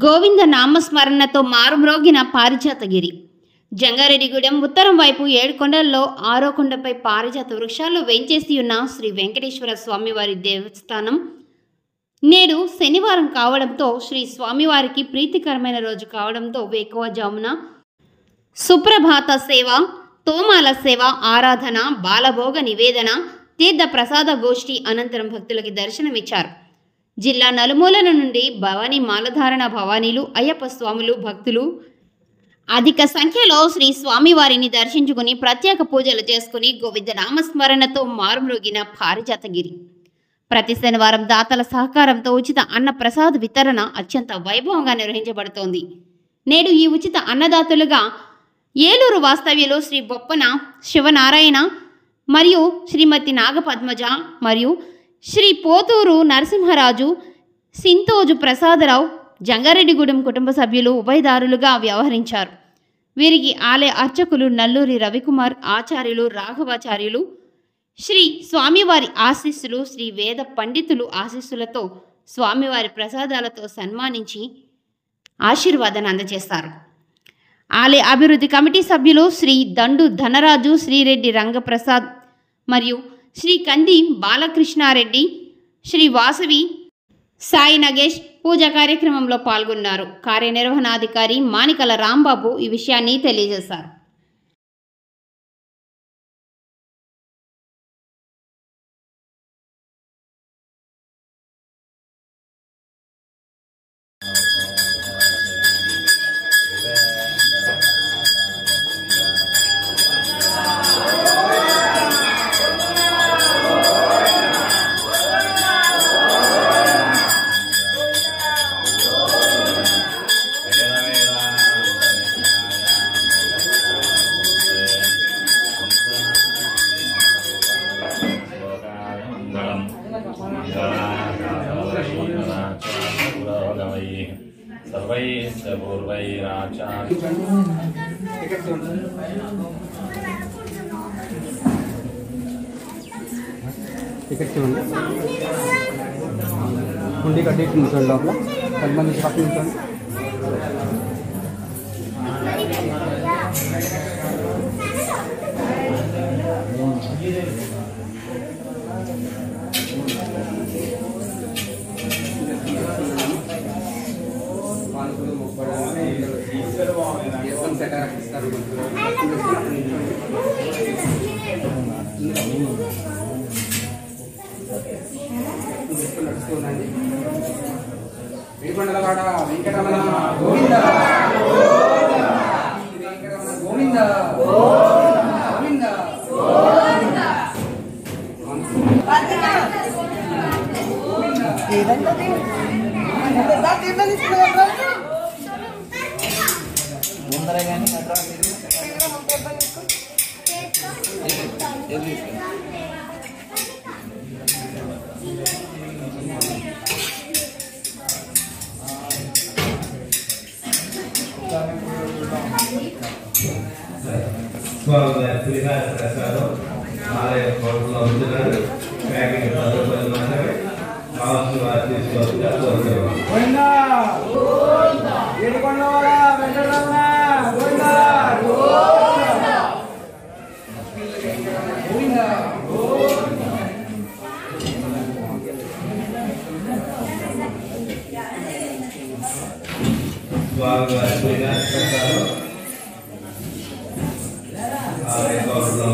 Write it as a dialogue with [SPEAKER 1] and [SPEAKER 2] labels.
[SPEAKER 1] గోవింద నామస్మరణతో మారుమ్రోగిన పారిజాతగిరి. జంగారెడ్డిగూడెం ఉత్తరం వైపు 7 కొండల్లో 6వ కొండపై పారిజాత వృక్షాలు వేంచేసి ఉన్న శ్రీ వెంకటేశ్వర స్వామివారి దేవస్థానం నేడు శనివారం కావడంతో శ్రీ స్వామివారికి ప్రీతికరమైన రోజు కావడంతో వేకువజామున సుప్రభాత సేవ, తోమాల సేవ, ఆరాధన, బాలభోగ నివేదన, తీర్థ ప్రసాద గోష్ఠి అనంతరం భక్తులకి దర్శనమిచ్చారు. జిల్లా నలుమూలల నుండి భవానీ మాలధారణ భవానీలు, అయ్యప్ప స్వాములు, భక్తులు అధిక సంఖ్యలో శ్రీ స్వామివారిని దర్శించుకుని ప్రత్యేక పూజలు చేసుకుని గోవింద నామస్మరణతో మారుమ్రోగిన పారిజాతగిరి. ప్రతి శనివారం దాతల సహకారంతో ఉచిత అన్న ప్రసాద వితరణ అత్యంత వైభవంగా నిర్వహించబడుతోంది. నేడు ఈ ఉచిత అన్నదాతలుగా ఏలూరు వాస్తవ్యులు శ్రీ బొప్పన శివనారాయణ మరియు శ్రీమతి నాగపద్మజ మరియు శ్రీ పోతూరు నరసింహరాజు, సింతోజు ప్రసాదరావు, జంగారెడ్డిగూడెం కుటుంబ సభ్యులు ఉభయదారులుగా వ్యవహరించారు. వీరికి ఆలయ అర్చకులు నల్లూరి రవికుమార్, ఆచార్యులు రాఘవాచార్యులు, శ్రీ స్వామివారి ఆశీస్సులు, శ్రీ వేద పండితులు ఆశీస్సులతో స్వామివారి ప్రసాదాలతో సన్మానించి ఆశీర్వాదాన్ని అందజేస్తారు. ఆలయ అభివృద్ధి కమిటీ సభ్యులు శ్రీ దండు ధనరాజు, శ్రీరెడ్డి రంగప్రసాద్ మరియు శ్రీ కంది బాలకృష్ణారెడ్డి, శ్రీ వాసవి సాయి నగేష్ పూజా కార్యక్రమంలో పాల్గొన్నారు. కార్యనిర్వహణాధికారి మానికల రాంబాబు ఈ విషయాన్ని తెలియజేశారు.
[SPEAKER 2] ఉండి కట్టి ఉంచండి, లోపల 10 మంది పక్కన ఉంచండి. వెంకటరమణ వెంకటరమణ గోవింద వెంకటరమణ గోవింద గోవింద
[SPEAKER 3] స్వామివారి పులిహార ప్రసాదం ఆలయ కోటలో ఉంటున్నారు. ప్యాకింగ్ 10 రూపాయలు మాత్రమే. కావాల్సిన వారు తీసుకోవచ్చు. స్వామివారి పులిహార ప్రసాదం ఆలయ కోటలో